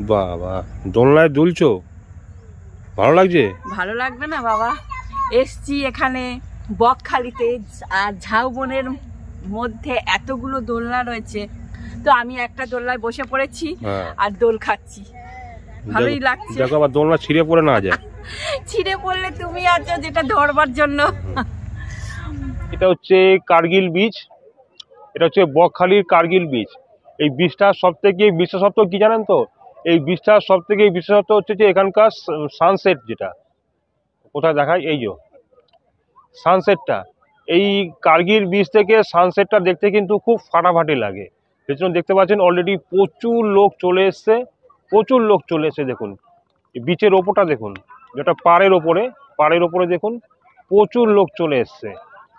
বাবা, দোলনায় দুলছো, ভালো লাগছে? ভালো লাগবে না বাবা? এসছি এখানে বকখালিতে, আর ঝাউবনের মধ্যে এতগুলো দোলনা রয়েছে, তো আমি একটা দোলনায় বসে পড়েছি আর দোল খাচ্ছি। ভালোই লাগছে। দেখো আবার দোলনা ছিঁড়ে পড়ে না যায়। ছিঁড়ে পড়লে তুমি আছো যেটা ধরবার জন্য। এটা হচ্ছে কার্গিল বিচ, এটা হচ্ছে বকখালির কার্গিল বিচ। এই বিচটা সব থেকে বিশেষত্ব কি জানেন তো? এই বিচটার সব থেকে বিশেষত্ব হচ্ছে যে এখানকার সানসেট, যেটা কোথায় দেখায়, এই যে সানসেটটা, এই কার্গিল বিচ থেকে সানসেটটা দেখতে কিন্তু খুব ফাটাফাটি লাগে। সেজন্য দেখতে পাচ্ছেন অলরেডি প্রচুর লোক চলে এসছে, প্রচুর লোক চলে এসছে। দেখুন বিচের ওপরটা দেখুন, যেটা পাড়ের ওপরে দেখুন প্রচুর লোক চলে এসছে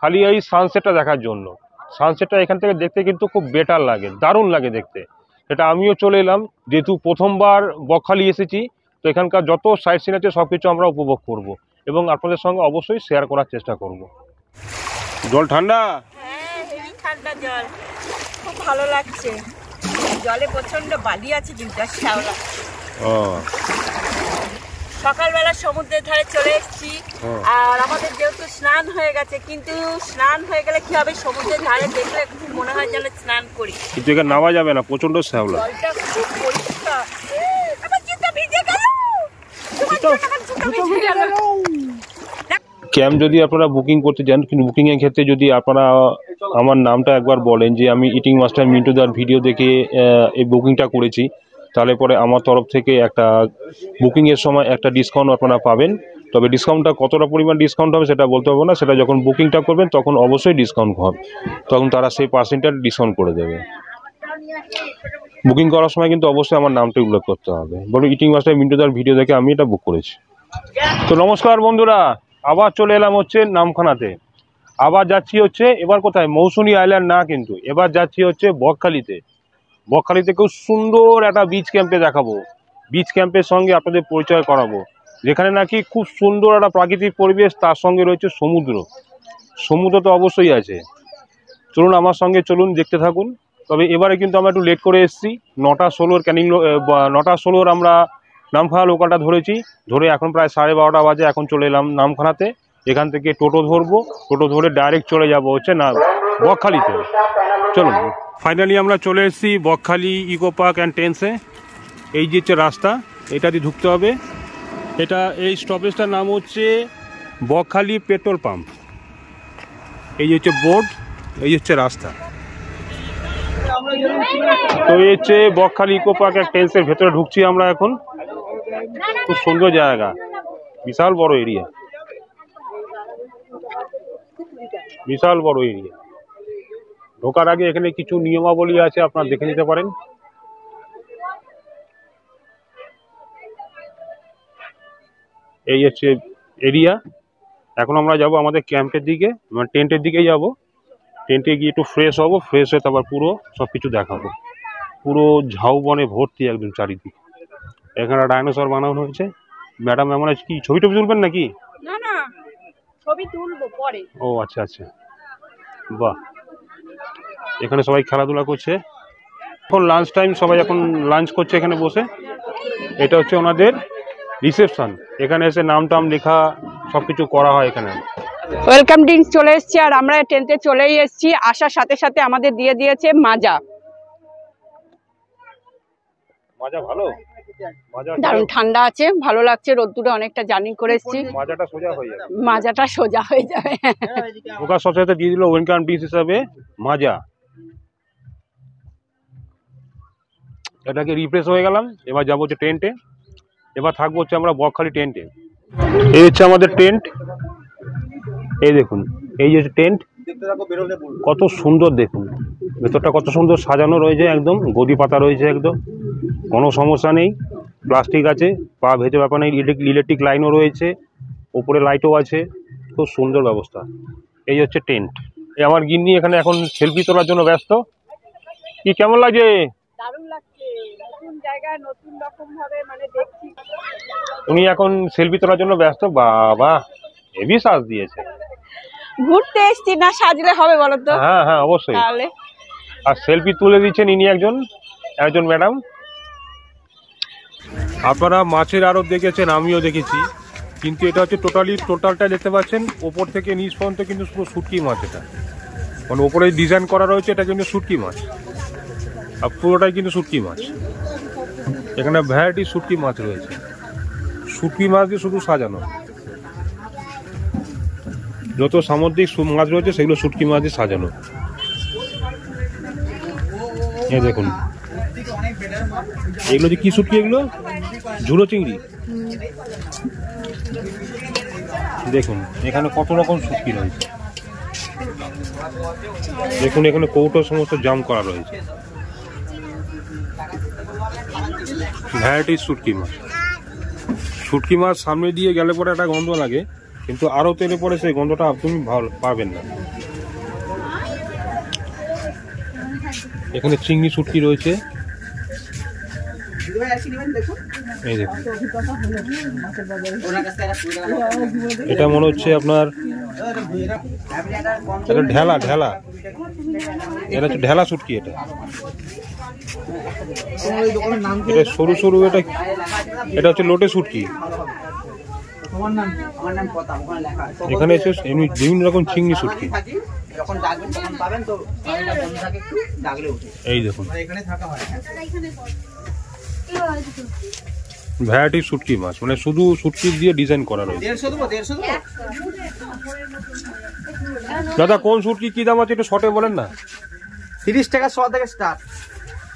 খালি এই সানসেটটা দেখার জন্য। সানসেটটা এখান থেকে দেখতে কিন্তু খুব বেটার লাগে, দারুণ লাগে দেখতে। সেটা আমিও চলে এলাম, যেহেতু প্রথমবার বকখালি এসেছি, তো এখানকার যত সাইট সিন আছে সব কিছু আমরা উপভোগ করব এবং আপনাদের সঙ্গে অবশ্যই শেয়ার করার চেষ্টা করব। জল ঠান্ডা? হ্যাঁ, হেভি ঠান্ডা জল, খুব ভালো লাগছে। জলে প্রচন্ড বালি আছে কিন্তু শ্যাওলা। সকালবেলা সমুদ্রের ধারে চলে এসেছি, আর আমাদের যেহেতু স্নান হয়ে গেছে, কিন্তু স্নান হয়ে গেলে কি হবে, সমুদ্রের ধারে দেখলে খুব মনে হয় যেন স্নান করি, কিন্তু এখানে নামা যাবে না, প্রচন্ড শ্যাওলা। জলটা খুব পরিষ্কার। আমার জুতো ভিজে গেল। ক্যাম্প যদি আপনারা বুকিং করতে চান, কিন্তু বুকিংয়ের ক্ষেত্রে যদি আপনারা আমার নামটা একবার বলেন যে আমি ইটিং মাস্টার মিন্টুদার ভিডিও দেখে এই বুকিংটা করেছি, তাহলে পরে আমার তরফ থেকে একটা বুকিংয়ের সময় একটা ডিসকাউন্ট আপনারা পাবেন। তবে ডিসকাউন্টটা কতটা পরিমাণ ডিসকাউন্ট হবে সেটা বলতে পারবো না, সেটা যখন বুকিংটা করবেন তখন অবশ্যই ডিসকাউন্ট হবে, তখন তারা সেই পার্সেন্টটা ডিসকাউন্ট করে দেবে। বুকিং করার সময় কিন্তু অবশ্যই আমার নামটা উল্লেখ করতে হবে, বলুন ইটিং মাস্টার মিন্টুদার ভিডিও দেখে আমি এটা বুক করেছি। তো নমস্কার বন্ধুরা, আবার চলে এলাম হচ্ছে নামখানাতে। আবার যাচ্ছি হচ্ছে এবার কোথায়, মৌসুনী আইল্যান্ড না, কিন্তু এবার যাচ্ছি হচ্ছে বকখালিতে। বকখালিতে খুব সুন্দর একটা বিচ ক্যাম্পে দেখাবো, বিচ ক্যাম্পের সঙ্গে আপনাদের পরিচয় করাবো, যেখানে নাকি খুব সুন্দর একটা প্রাকৃতিক পরিবেশ, তার সঙ্গে রয়েছে সমুদ্র। সমুদ্র তো অবশ্যই আছে, চলুন আমার সঙ্গে চলুন, দেখতে থাকুন। তবে এবারে কিন্তু আমরা একটু লেট করে এসেছি, 9টা 16 ক্যানিং 9টা 16 আমরা নামখানা লোকালটা ধরেছি, ধরে এখন প্রায় 12:30 বাজে। এখন চলে এলাম নামখানাতে, এখান থেকে টোটো ধরবো, টোটো ধরে ডাইরেক্ট চলে যাব হচ্ছে না বকখালিতে। চলুন, ফাইনালি আমরা চলে এসেছি বকখালি ইকো পার্ক অ্যান্ড টেন্সে। এই যে হচ্ছে রাস্তা, এটা দিয়ে ঢুকতে হবে। এটা এই স্টপেজটার নাম হচ্ছে বকখালি পেট্রোল পাম্প। এই হচ্ছে বোর্ড, এই হচ্ছে রাস্তা। তো এই হচ্ছে বকখালি ইকো পার্ক অ্যান্ড টেন্সের ভেতরে ঢুকছি আমরা এখন। খুব সুন্দর জায়গা, বিশাল বড় এরিয়া, বিশাল বড় এরিয়া। ঢোকার আগে এখানে কিছু নিয়মাবলী আছে, আপনারা দেখে নিতে পারেন। এই হচ্ছে এরিয়া। এখন আমরা যাব আমাদের ক্যাম্পের দিকে, মানে টেন্টের দিকে যাব। টেন্টে গিয়ে একটু ফ্রেশ হবো, ফ্রেশ হয়ে তারপর পুরো সব কিছু দেখাবো। পুরো ঝাউবনে ভর্তি একদম চারিদিকে। এখানে ডাইনোসর বানানো হয়েছে। ম্যাডাম এমন আছে কি, ছবি টবি তুলবেন নাকি? না না, ছবি তুলবো পরে। ও আচ্ছা আচ্ছা, বাহ। এখানে সবাই খেলাধুলা করছে, এখন লাঞ্চ টাইম, সবাই এখন লাঞ্চ করছে এখানে বসে। এটা হচ্ছে ওনাদের রিসেপশন, এখানে এসে নাম টাম লেখা সব কিছু করা হয় এখানে। ওয়েলকাম ড্রিঙ্কস চলে এসেছি, আর আমরা টেন্টে চলেই এসেছি। আসার সাথে সাথে আমাদের দিয়ে দিয়েছে মাজা। মাজা ভালো, দারুণ ঠান্ডা আছে, ভালো লাগছে। রোদ্দুরে অনেকটা জার্নি করে এসেছি, মাজাটা সোজা হয়ে যাবে, মাজাটা সোজা হয়ে যাবে। ওকার সাথে দিয়ে দিল ওয়েলকাম ড্রিঙ্কস হিসাবে মাজা। এটাকে রিফ্রেশ হয়ে গেলাম, এবার যাবো হচ্ছে টেন্টে। এবার থাকবো হচ্ছে আমরা বকখালি টেন্টে। এই হচ্ছে আমাদের টেন্ট, এই দেখুন, এই যে টেন্ট, কত সুন্দর দেখুন। ভেতরটা কত সুন্দর সাজানো রয়েছে, একদম গদি পাতা রয়েছে, একদম কোনো সমস্যা নেই। প্লাস্টিক আছে, পা ভেজে ব্যাপার নেই। ইলেকট্রিক লাইনও রয়েছে, উপরে লাইটও আছে, খুব সুন্দর ব্যবস্থা। এই হচ্ছে টেন্ট। এই আমার গিন্নি এখানে এখন সেলফি তোলার জন্য ব্যস্ত। কি কেমন লাগে? দারুণ লাগছে, নতুন জায়গা, নতুন রকম ভাবে মানে দেখছি। উনি এখন সেলফি তোলার জন্য ব্যস্ত। বাবা, হেভি সাজ দিয়েছে। ঘুরতে এসছি, না সাজলে হবে বলো তো? হ্যাঁ হ্যাঁ অবশ্যই। তাহলে আর সেলফি তুলে দিচ্ছেন ইনি একজন ম্যাডাম। আপনারা মাছের আড়ত দেখেছেন, আমিও দেখেছি, কিন্তু এটা হচ্ছে টোটালটা দেখতে পাচ্ছেন ওপর থেকে নিচ পর্যন্ত কিন্তু পুরো শুটকি মাছ। এটা মানে ওপরে ডিজাইন করা রয়েছে, এটা কিন্তু শুটকি মাছ, আর পুরোটাই কিন্তু শুটকি মাছ। এখানে ভ্যারাইটি শুটকি মাছ রয়েছে, শুটকি মাছ দিয়ে শুধু সাজানো। যত সামুদ্রিক মাছ রয়েছে সেগুলো শুটকি মাছ দিয়ে সাজানো। এই দেখুন এগুলো যে কি শুটকি, এগুলো ঝুড়ো চিংড়ি। দেখুন এখানে কত রকম শুটকি রয়েছে। দেখুন এখানে কৌটো সমস্ত জাম করা রয়েছে, ভ্যারাইটি শুটকি মাছ। শুটকি মাছ সামনে দিয়ে গেলে পরে একটা গন্ধ লাগে, কিন্তু আরো তেলে পরে সেই গন্ধটা আপনি ভালো পাবেন না। এখানে চিংড়ি শুটকি রয়েছে, এই দেখুন। এটা মনে হচ্ছে আপনার এটা ঢেলা, এটা হচ্ছে ঢেলা শুটকি। এটা সরু সরু, এটা হচ্ছে লোটে শুটকি। এখানে এসে এমনি বিভিন্ন রকম চিংড়ি শুটকি। এই দেখুন ভ্যারাইটি শুটকি মাছ, মানে শুধু শুটকি দিয়ে ডিজাইন করা রয়েছে। দাদা কোন শুটকি কি দাম আছে একটু শর্টে বলেন না। 30 টাকা 100 থেকে স্টার্ট,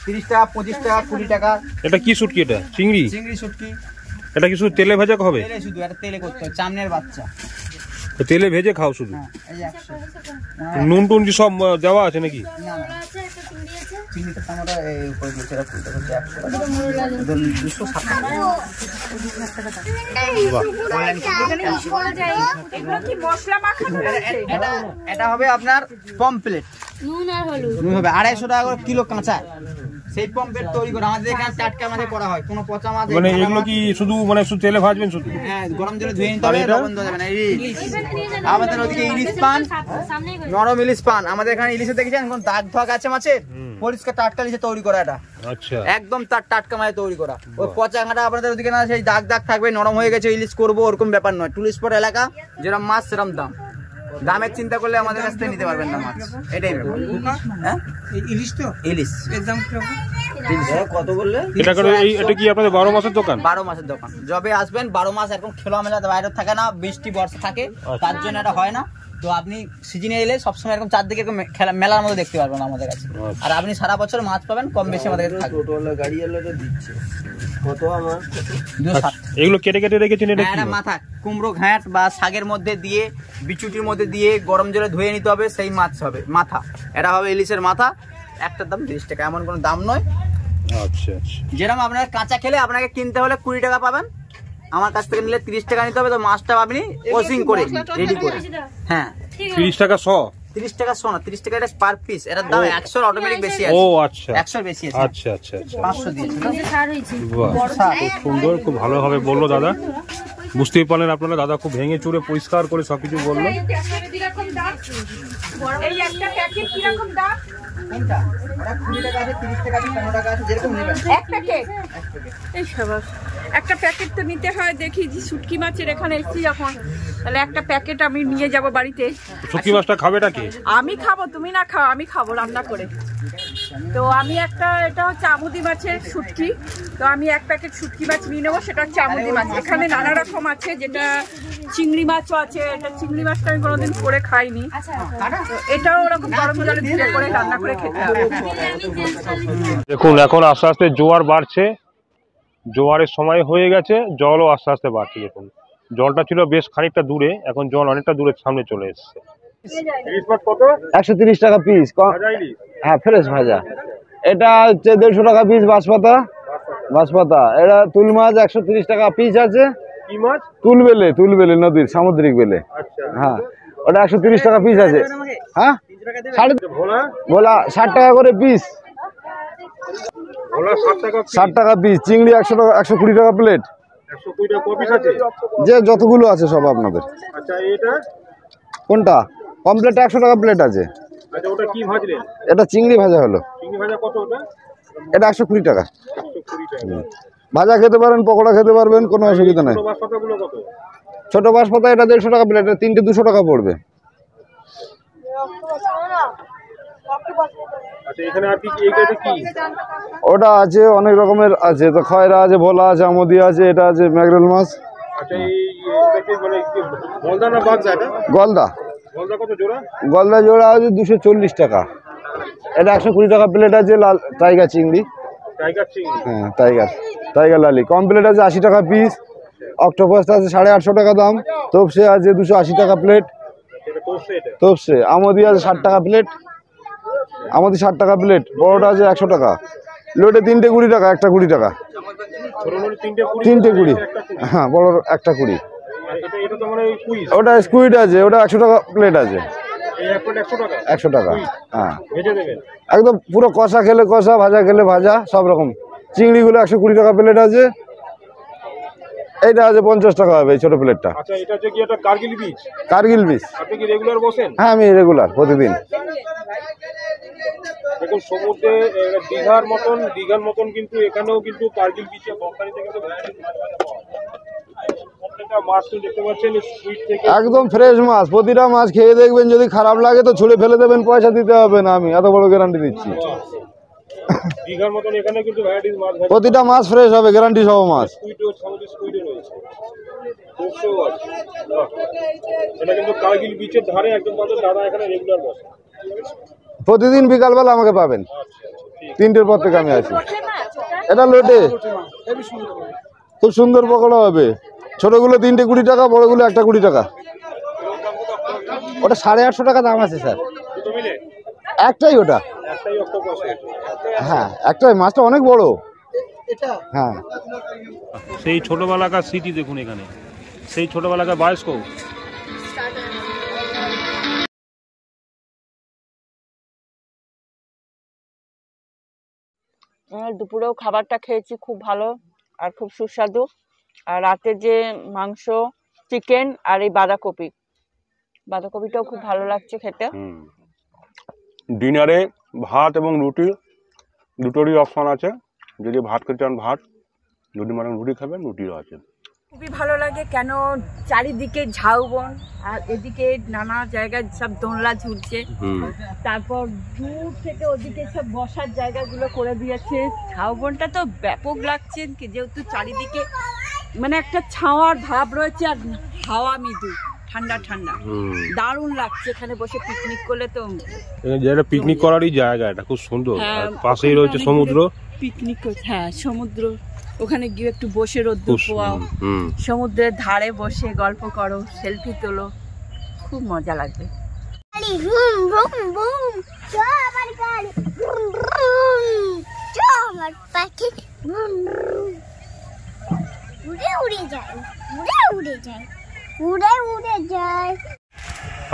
30 টাকা 25 টাকা 20 টাকা। এটা কি শুটকি? এটা চিংড়ি শুটকি। এটা কি শুধু তেলে ভাজা হবে? শুধু এটা তেলে করতে হয়, চামনের বাচ্চা। তেলে ভেজে খাও শুধু? এই যে 100। নুন টুন কি সব দেওয়া আছে নাকি? চিংড়িটা টমেটো এই উপরে দিয়েছে, এটা ফুলটা হচ্ছে 100 টাকা, 260 টাকা। এটা হবে আপনার পমপ্লেট, নুন হবে 250 টাকা করে কিলো কাঁচা। সেই পমপ্লেট তৈরি করে আমাদের এখানে টাটকা মাছে করা হয়, কোনো পচা মাছ। মানে এগুলো কি শুধু শুধু তেলে ভাজবেন শুধু? হ্যাঁ, গরম জলে ধুয়ে নিতে হবে, লবণ দেওয়া যাবে না। আমাদের ওদিকে ইলিশ পান, নরম ইলিশ পান। আমাদের এখানে ইলিশে দেখেছেন এখন দাগ ফাগ আছে মাছের, পরিষ্কার টাটকা ইলিশে তৈরি করা। এটা আচ্ছা, একদম তার টাটকা মাছে তৈরি করা। ওই পচা ঘাটা আপনাদের ওদিকে না, সেই দাগ দাগ থাকবে, নরম হয়ে গেছে ইলিশ করবো ওরকম ব্যাপার নয়। টুরিস্ট স্পট এলাকা, যেরকম মাছ সেরকম দাম। দামের চিন্তা করলে আমাদের কাছ থেকে নিতে পারবেন না মাছ, এটাই ব্যাপার। হ্যাঁ, ইলিশ তো ইলিশ এর দাম কত বললে? এটা কি আপনাদের 12 মাসের দোকান? 12 মাসের দোকান। যবে আসবেন 12 মাস এরকম খেলা মেলা বাইরে থাকে না, বৃষ্টি বর্ষা থাকে, তার জন্য এটা হয় না। তো আপনি সিজনে এলে সবসময় এরকম চারদিকে এরকম মেলার মতো দেখতে পারবেন আমাদের কাছে। আর আপনি সারা বছর মাছ পাবেন কম বেশি আমাদের কাছে থাকবে। গাড়ি দিচ্ছে কত আমার 260। এগুলো কেটে কেটে রেখেছেন? এটা কি মাথা? কুমড়ো ঘাট বা শাকের মধ্যে দিয়ে, বিচুটির মধ্যে দিয়ে গরম জলে ধুয়ে নিতে হবে, সেই মাছ হবে মাথা। এটা হবে ইলিশের মাথা, একটার দাম 30 টাকা, এমন কোনো দাম নয়। আচ্ছা আচ্ছা। যেরকম আপনার কাঁচা খেলে আপনাকে কিনতে হলে 20 টাকা পাবেন, আমার কাছ থেকে নিলে 30 টাকা নিতে হবে। তো মাছটা আপনি ওয়াশিং করে রেডি করে, হ্যাঁ 30 টাকা 100। 30 টাকা 100 না, 30 টাকা এটা পার পিস। এটার দাম 100 অটোমেটিক বেশি আছে। ও আচ্ছা, 100 বেশি আছে। আচ্ছা আচ্ছা আচ্ছা, 500 দিয়েছে। খুব সুন্দর, খুব ভালোভাবে বললো দাদা। বুঝতেই পারলেন আপনারা, দাদা খুব ভেঙে চুরে পরিষ্কার করে সবকিছু বললো। এই একটা প্যাকেট কি রকম দাম? কোনটা? এটা 20 টাকা আছে, 30 টাকা আছে, 15 টাকা আছে, যেরকম নেবেন। এক প্যাকেট? এই সবাস একটা প্যাকেট তো নিতে হয়। দেখি যে শুটকি মাছের এখানে এসেছি যখন, তাহলে একটা প্যাকেট আমি নিয়ে যাব বাড়িতে। শুটকি মাছটা খাবেটা কে? আমি খাবো, তুমি না খাও, আমি খাবো রান্না করে। তো আমি একটা, এটা হচ্ছে আমুদি মাছের শুটকি, তো আমি এক প্যাকেট শুটকি মাছ নিয়ে নেবো। সেটা হচ্ছে আমুদি মাছ। এখানে নানা রকম আছে, যেটা চিংড়ি মাছও আছে। এটা চিংড়ি মাছটা আমি কোনোদিন করে খাইনি, তো এটাও ওরকম গরম জলে ধুয়ে করে রান্না করে খেতে হবে। দেখুন এখন আস্তে আস্তে জোয়ার বাড়ছে, জোয়ারের সময় হয়ে গেছে, জলও আস্তে আস্তে বাড়ছে। দেখুন জলটা ছিল বেশ খানিকটা দূরে, এখন জল অনেকটা দূরের সামনে চলে এসছে। 130 টাকা পিস। হ্যাঁ, ফ্রেশ ভাজা। এটা হচ্ছে 150 টাকা পিস বাঁশপাতা। এটা তুল মাছ 130 টাকা পিস আছে। কি মাছ? তুল বেলে নদীর সামুদ্রিক বেলে। হ্যাঁ, ওটা 130 টাকা পিস আছে। হ্যাঁ, ভোলা 60 টাকা করে পিস। 60 টাকা পিস। চিংড়ি 100 টাকা, 120 টাকা প্লেট। 120 টাকা কপিস আছে, যে যতগুলো আছে সব আপনাদের। আচ্ছা, এটা কোনটা? কমপ্লেট 100 টাকা প্লেট আছে। আচ্ছা, ওটা কি ভাজলেন? এটা চিংড়ি ভাজা হলো। চিংড়ি ভাজা কত ওটা? এটা 120 টাকা। 120 টাকা। ভাজা খেতে পারেন, পকোড়া খেতে পারবেন, কোনো অসুবিধা নেই। ছোট বাঁশপাতাগুলো কত? ছোট বাঁশপাতা এটা 150 টাকা প্লেট, এটা 3টে 200 টাকা পড়বে। আচ্ছা এখানে আর কি এটা কি? ওটা আছে অনেক রকমের আছে, তো খয়রা আছে, ভোলা আছে, আমদি আছে, এটা আছে ম্যাগরেল মাছ। আচ্ছা এটা কি মানে গলদা না বাগদা এটা? গলদা। গলদা কত জোড়া? গলদা জোড়া আছে 240 টাকা। এটা 120 টাকা প্লেট আছে। লাল টাইগার চিংড়ি, টাইগার চিংড়ি, হ্যাঁ টাইগার লালি কম প্লেট আছে 80 টাকা পিস। অক্টোপাস আছে 850 টাকা দাম। তোপসে আছে 280 টাকা প্লেট। এটা তোপসে, এটা তোপসে। আমদি আছে 60 টাকা প্লেট। আমদি 60 টাকা প্লেট। বড়টা আছে 100 টাকা। লোটে 3টে 20 টাকা, একটা 20 টাকা। ছোট হলো 3টে 3টে 20, হ্যাঁ বড় একটা 20। এটা তো মানে কুইজ। ওটা স্কুইড আছে, ওটা 100 টাকা প্লেট আছে। এই এক প্লেট 100 টাকা? 100 টাকা, হ্যাঁ। ভেজে দেবেন একদম পুরো কষা খেলে কষা, ভাজা খেলে ভাজা, সব রকম। চিংড়িগুলো 120 টাকা প্লেট আছে। এইটা আছে 50 টাকা হবে এই ছোট প্লেটটা। আচ্ছা এটা হচ্ছে কি একটা কার্গিল বীজ? কার্গিল বীজ। আপনি কি রেগুলার বসেন? হ্যাঁ আমি রেগুলার প্রতিদিন। দেখুন সমুদ্রে দীঘার মতন কিন্তু এখানেও কিন্তু কার্গিল বীজে বকখালিতে কিন্তু প্রত্যেকটা মাছ দেখতে পাচ্ছেন সুইট থেকে একদম ফ্রেশ মাছ। প্রতিটা মাছ খেয়ে দেখবেন, যদি খারাপ লাগে তো ছুঁড়ে ফেলে দেবেন, পয়সা দিতে হবে না। আমি এত বড় গ্যারান্টি দিচ্ছি। দীঘার মতন এখানে কিন্তু ভ্যারাইটিস মাছ, প্রতিটা মাছ ফ্রেশ হবে, গ্যারান্টি সহ মাছ। স্কুইডও রয়েছে, তোপসেও আছে। এটা কিন্তু কার্গিল বিচের ধারে একদম পাবেন। দাদা এখানে রেগুলার বসে। প্রতিদিন বিকালবেলা আমাকে পাবেন। 3টের পর থেকে আমি আছি। এটা লোটে, খুব সুন্দর পকোড়া হবে। ছোটগুলো 3টে 20 টাকা, বড়গুলো একটা 20 টাকা। ওটা 850 টাকা দাম আছে স্যার। দুটো মিলে একটাই ওটা, একটাই অক্টোপাস। হ্যাঁ একটাই। মাছটা অনেক বড়। হ্যাঁ সেই ছোটবেলাকার স্মৃতি দেখুন এখানে, সেই ছোটবেলাকার বায়োস্কোপ। দুপুরেও খাবারটা খেয়েছি, খুব ভালো আর খুব সুস্বাদু। আর রাতে যে মাংস, চিকেন আর এই বাঁধাকপিটাও খুব ভালো লাগছে খেতে। ডিনারে ভাত এবং রুটি দুটোরই অপশন আছে। যদি ভাত খেতে চান ভাত, যদি মানে রুটি খাবেন রুটিও আছে। খুবই ভালো লাগে, কেন চারিদিকে ঝাউবন আর এদিকে নানা জায়গায় সব দোলনা ঝুলছে। তারপর দূর থেকে ওদিকে সব বসার জায়গাগুলো করে দিয়েছে। ঝাউবনটা তো ব্যাপক লাগছে, যেহেতু চারিদিকে মানে একটা ছাওয়ার ভাব রয়েছে আর হাওয়া মৃদু, ঠান্ডা ঠান্ডা, দারুণ লাগছে এখানে বসে পিকনিক করলে। তো এটা পিকনিক করারই জায়গা, এটা খুব সুন্দর। পাশেই রয়েছে সমুদ্র। পিকনিক, হ্যাঁ সমুদ্র, ওখানে গিয়ে একটু বসে রোদ্দুর পোয়াও, সমুদ্রের ধারে বসে গল্প করো, সেলফি তোলো, খুব মজা লাগবে।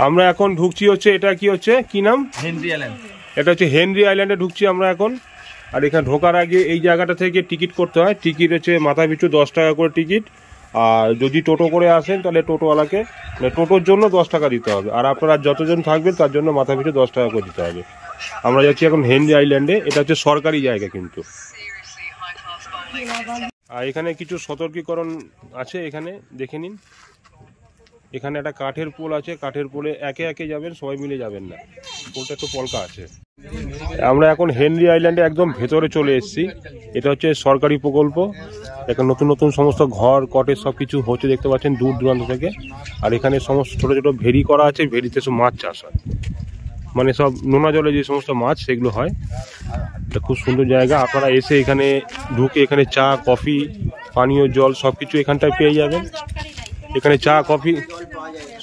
আমরা এখন ঢুকছি হচ্ছে, এটা কি হচ্ছে, কি নাম? Henry island. এটা হচ্ছে হেনরি আইল্যান্ডে ঢুকছি আমরা এখন। আর এখানে ঢোকার আগে এই জায়গাটা থেকে টিকিট করতে হয়। টিকিট হচ্ছে মাথা পিছু 10 টাকা করে টিকিট। আর যদি টোটো করে আসেন তাহলে টোটোওয়ালাকে, টোটোর জন্য 10 টাকা দিতে হবে। আর আপনারা যতজন থাকবেন তার জন্য মাথা পিছু 10 টাকা করে দিতে হবে। আমরা যাচ্ছি এখন হেনরি আইল্যান্ডে। এটা হচ্ছে সরকারি জায়গা কিন্তু। আর এখানে কিছু সতর্কীকরণ আছে, এখানে দেখে নিন। এখানে একটা কাঠের পোল আছে, কাঠের পোলে একে একে যাবেন, সবাই মিলে যাবেন না, পোলটা একটু পলকা আছে। আমরা এখন হেনরি আইল্যান্ডে একদম ভেতরে চলে এসেছি। এটা হচ্ছে সরকারি প্রকল্প। এখন নতুন নতুন সমস্ত ঘর, কটেজ সব কিছু হচ্ছে, দেখতে পাচ্ছেন দূর দূরান্ত থেকে। আর এখানে সমস্ত ছোট ছোট ভেরি করা আছে, ভেরিতে সব মাছ চাষ হয়, মানে সব নোনা জলে যে সমস্ত মাছ সেগুলো হয়। এটা খুব সুন্দর জায়গা। আপনারা এসে এখানে ঢুকে এখানে চা, কফি, পানীয় জল সব কিছু এখানটায় পেয়ে যাবেন। এখানে চা, কফি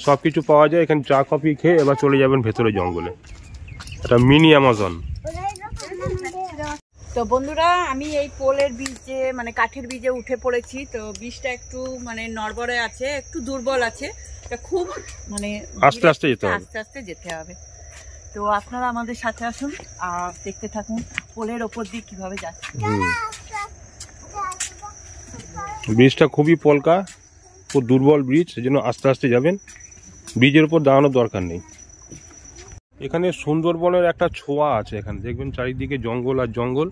সব কিছু পাওয়া যায়। এখানে চা কফি খেয়ে এবার চলে যাবেন ভেতরে জঙ্গলে। এটা মিনি অ্যামাজন। তো বন্ধুরা, আমি এই পোলের বীজে মানে কাঠের বীজে উঠে পড়েছি। তো বীজটা একটু মানে নড়বড়ে আছে, একটু দুর্বল আছে। এটা খুব মানে আস্তে আস্তে যেতে হবে। তো আপনারা আমাদের সাথে আসুন আর দেখতে থাকুন পোলের ওপর দিয়ে কিভাবে যাচ্ছে। ব্রিজটা খুবই পলকা, খুব দুর্বল ব্রিজ, সেজন্য আস্তে আস্তে যাবেন। ব্রিজের উপর দাঁড়ানোর দরকার নেই। এখানে সুন্দরবনের একটা ছোঁয়া আছে। এখানে দেখবেন চারিদিকে জঙ্গল আর জঙ্গল,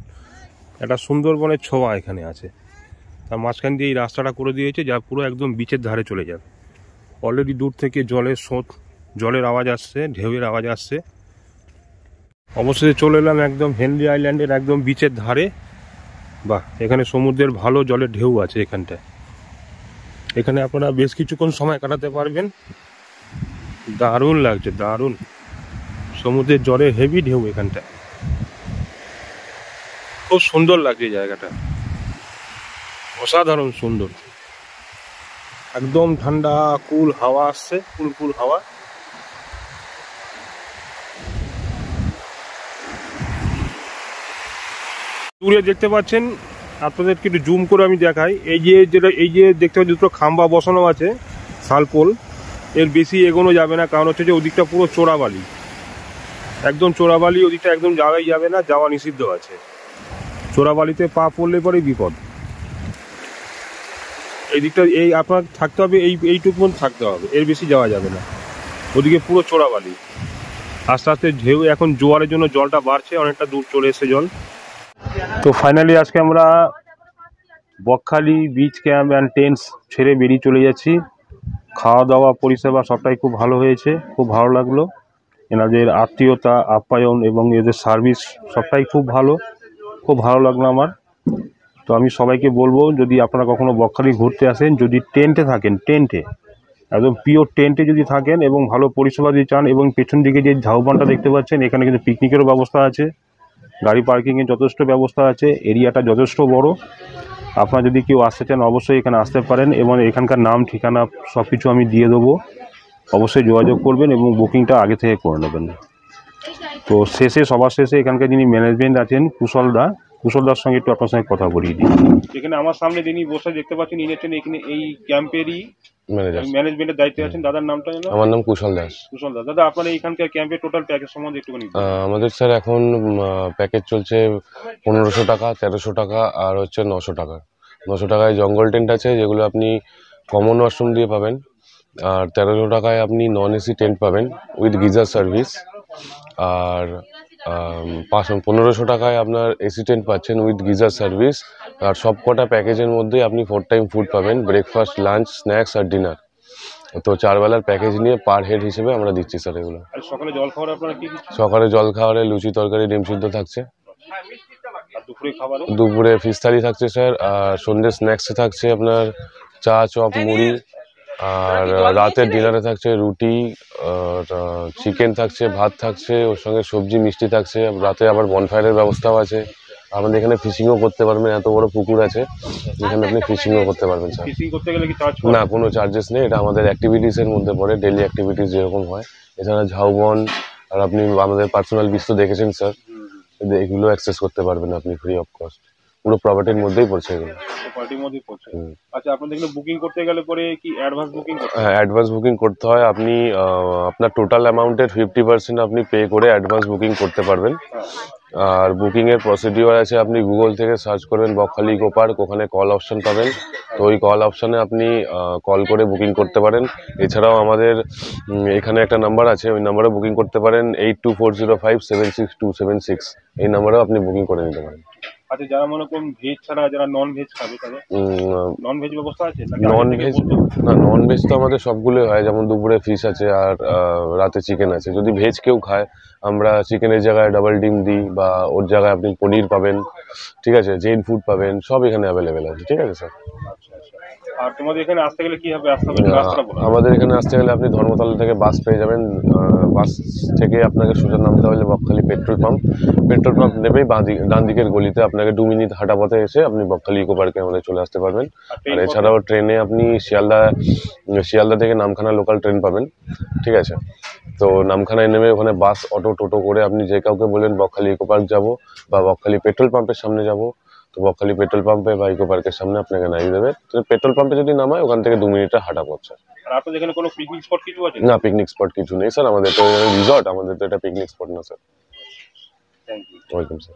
একটা সুন্দরবনের ছোঁয়া এখানে আছে। তার মাঝখান দিয়ে এই রাস্তাটা করে দিয়েছে, যা পুরো একদম বিচের ধারে চলে যাবে। অলরেডি দূর থেকে জলের স্রোত, জলের আওয়াজ আসছে, ঢেউয়ের আওয়াজ আসছে। অবশেষে চলে এলাম একদম হেনরি আইল্যান্ডের একদম বিচের ধারে। বাহ, এখানে সমুদ্রের ভালো জলের ঢেউ আছে এখানটায়। এখানে আপনারা বেশ কিছুক্ষণ সময় কাটাতে পারবেন। দারুণ লাগছে, দারুণ। সমুদ্রের জলের হেভি ঢেউ এখানটায়, খুব সুন্দর লাগছে জায়গাটা, অসাধারণ সুন্দর। একদম ঠান্ডা কুল হাওয়া আসছে, কুল কুল হাওয়া। দূরে দেখতে পাচ্ছেন, আপনাদেরকে একটু জুম করে আমি দেখাই। এই যে দেখতে পাচ্ছি দুটো খাম্বা বসানো আছে, শালপোল। এর বেশি এগোনো যাবে না, কারণ হচ্ছে যে ওদিকটা পুরো চোরাবালি, একদম চোরাবালি। ওদিকটা একদম যাওয়াই যাবে না, যাওয়া নিষিদ্ধ আছে। চোরাবালিতে পা পড়লে পরে বিপদ। এই দিকটা এই আপনার থাকতে হবে, এইটুকু থাকতে হবে, এর বেশি যাওয়া যাবে না। ওদিকে পুরো চোরাবালি। আস্তে আস্তে ঢেউ, এখন জোয়ারের জন্য জলটা বাড়ছে, অনেকটা দূর চলে এসেছে জল। তো ফাইনালি আজকে আমরা Bakkhali beach camp and tents ছেড়ে বেরিয়ে চলে যাচ্ছি। খাওয়া দাওয়া পরিষেবা সবটাই খুব ভালো হয়েছে, খুব ভালো লাগলো। এনাদের আত্মীয়তা, আপ্যায়ন এবং এদের সার্ভিস সবটাই খুব ভালো লাগলো আমার। তো আমি সবাইকে বলবো, যদি আপনারা কখনো বকখালি ঘুরতে আসেন, যদি টেন্টে থাকেন, টেন্টে একদম পিওর টেন্টে যদি থাকেন এবং ভালো পরিষেবা যদি চান, এবং পেছন দিকে যে ঝাউবনটা দেখতে পাচ্ছেন, এখানে কিন্তু পিকনিকেরও ব্যবস্থা আছে, গাড়ি পার্কিংয়ের যথেষ্ট ব্যবস্থা আছে, এরিয়াটা যথেষ্ট বড়। আপনারা যদি কেউ আসতে চান অবশ্যই এখানে আসতে পারেন, এবং এখানকার নাম, ঠিকানা সব কিছু আমি দিয়ে দেবো। অবশ্যই যোগাযোগ করবেন এবং বুকিংটা আগে থেকে করে নেবেন। তো সবার শেষে এখানকার যিনি ম্যানেজমেন্ট আছেন, কুশলদার সঙ্গে একটু আপনার সঙ্গে কথা বলিয়ে দিই। এখানে আমার সামনে যিনি বসে দেখতে পাচ্ছেন, ইনি হচ্ছেন এখানে এই ক্যাম্পেরই ম্যানেজমেন্টের দায়িত্বে আছেন। দাদার নামটা জানো? আমার নাম কুশল দাস। কুশল দাস। দাদা, আপনার এইখানকার ক্যাম্পের টোটাল প্যাকেজ সম্বন্ধে একটুখানি। আমাদের স্যার এখন প্যাকেজ চলছে 1500 টাকা, 1300 টাকা আর হচ্ছে 900 টাকা। 900 টাকায় জঙ্গল টেন্ট আছে, যেগুলো আপনি কমন ওয়াশরুম দিয়ে পাবেন। আর 1300 টাকায় আপনি নন এসি টেন্ট পাবেন উইথ গিজার সার্ভিস। আর 1500 টাকায় আপনার এসি টেন্ট পাচ্ছেন উইথ গিজার সার্ভিস। আর সব কটা প্যাকেজের মধ্যে আপনি 4 টাইম ফুড পাবেন, ব্রেকফাস্ট, লাঞ্চ, স্ন্যাক্স আর ডিনার। তো 4 বেলার প্যাকেজ নিয়ে পার হেড হিসেবে আমরা দিচ্ছি স্যার এগুলো। সকালে জল খাবার আপনারা কি দিচ্ছেন? সকালে জল খাবারে লুচি, তরকারি, ডিম সিদ্ধ থাকছে। দুপুরে ফিশ থালি থাকছে স্যার। আর সন্ধ্যে স্ন্যাক্সে থাকছে আপনার চা, চপ, মুড়ি। আর রাতের ডিনারে থাকছে রুটি, চিকেন থাকছে, ভাত থাকছে, ওর সঙ্গে সবজি, মিষ্টি থাকছে। রাতে আবার বনফায়ারের ব্যবস্থাও আছে। আমাদের এখানে ফিশিংও করতে পারবেন, এত বড় পুকুর আছে, এখানে আপনি ফিশিংও করতে পারবেন স্যার। ফিশিং করতে গেলে কি চার্জ? না, কোনো চার্জেস নেই, এটা আমাদের অ্যাক্টিভিটিসের মধ্যে পড়ে, ডেইলি অ্যাক্টিভিটিস যেরকম হয়। এছাড়া ঝাউবন আর আপনি আমাদের পার্সোনাল বিচ তো দেখেছেন স্যার, এগুলো অ্যাক্সেস করতে পারবেন আপনি ফ্রি অফ কস্ট। পুরো প্রপার্টির মধ্যেই পড়ছে এগুলো। প্রপার্টির মধ্যেই পড়ছে। আচ্ছা, আপনাদের এখানে বুকিং করতে গেলে পরে কি অ্যাডভান্স বুকিং করতে হয়? হ্যাঁ, অ্যাডভান্স বুকিং করতে হয়। আপনি আপনার টোটাল অ্যামাউন্টের 50% আপনি পে করে অ্যাডভান্স বুকিং করতে পারবেন। আর বুকিংয়ের প্রসিডিওর আছে, আপনি গুগল থেকে সার্চ করবেন বকখালি ইকো পার্ক, ওখানে কল অপশন পাবেন। তো ওই কল অপশানে আপনি কল করে বুকিং করতে পারেন। এছাড়াও আমাদের এখানে একটা নাম্বার আছে, ওই নাম্বারে বুকিং করতে পারেন, 8240576276। এই নাম্বারেও আপনি বুকিং করে নিতে পারেন। আচ্ছা, যারা মনে করুন ভেজ ছাড়া যারা নন ভেজ খাবে, তাদের নন ভেজ ব্যবস্থা আছে? নন ভেজ না, নন ভেজ তো আমাদের সবগুলোই হয়, যেমন দুপুরে ফিশ আছে আর রাতে চিকেন আছে। যদি ভেজ কেউ খায়, আমরা চিকেনের জায়গায় ডাবল ডিম দিই, বা ওর জায়গায় আপনি পনির পাবেন, ঠিক আছে, জেন ফুড পাবেন, সব এখানে অ্যাভেলেবেল আছে। ঠিক আছে স্যার। আর তোমাদের এখানে আসতে গেলে কি হবে? আমাদের এখানে আসতে গেলে আপনি ধর্মতলা থেকে বাস পেয়ে যাবেন। বাস থেকে আপনাকে সোজা নামতে হলে বকখালি পেট্রোল পাম্প নেবেই ডান দিকের গলিতে আপনাকে 2 মিনিট হাঁটা পথে এসে আপনি বকখালি ইকো পার্কে আমাদের চলে আসতে পারবেন। আর এছাড়াও ট্রেনে আপনি শিয়ালদা থেকে নামখানা লোকাল ট্রেন পাবেন। ঠিক আছে, তো নামখানায় নেমে ওখানে বাস, অটো, টোটো করে আপনি যে কাউকে বলেন বকখালি ইকো পার্ক যাবো বা বকখালি পেট্রোল পাম্পের সামনে যাব, তো বকখালি পেট্রোল পাম্পে বা ইকো পার্কের সামনে আপনাকে নামিয়ে দেবে। তো পেট্রোল পাম্পে যদি নামায়, ওখান থেকে 2 মিনিটের হাঁটা পথ স্যার। আর আপনাদের এখানে কোনো পিকনিক স্পট কিছু আছে? না, পিকনিক স্পট কিছু নেই স্যার, আমাদের তো রিসর্ট, আমাদের তো এটা পিকনিক স্পট না sir. Thank you. Welcome sir.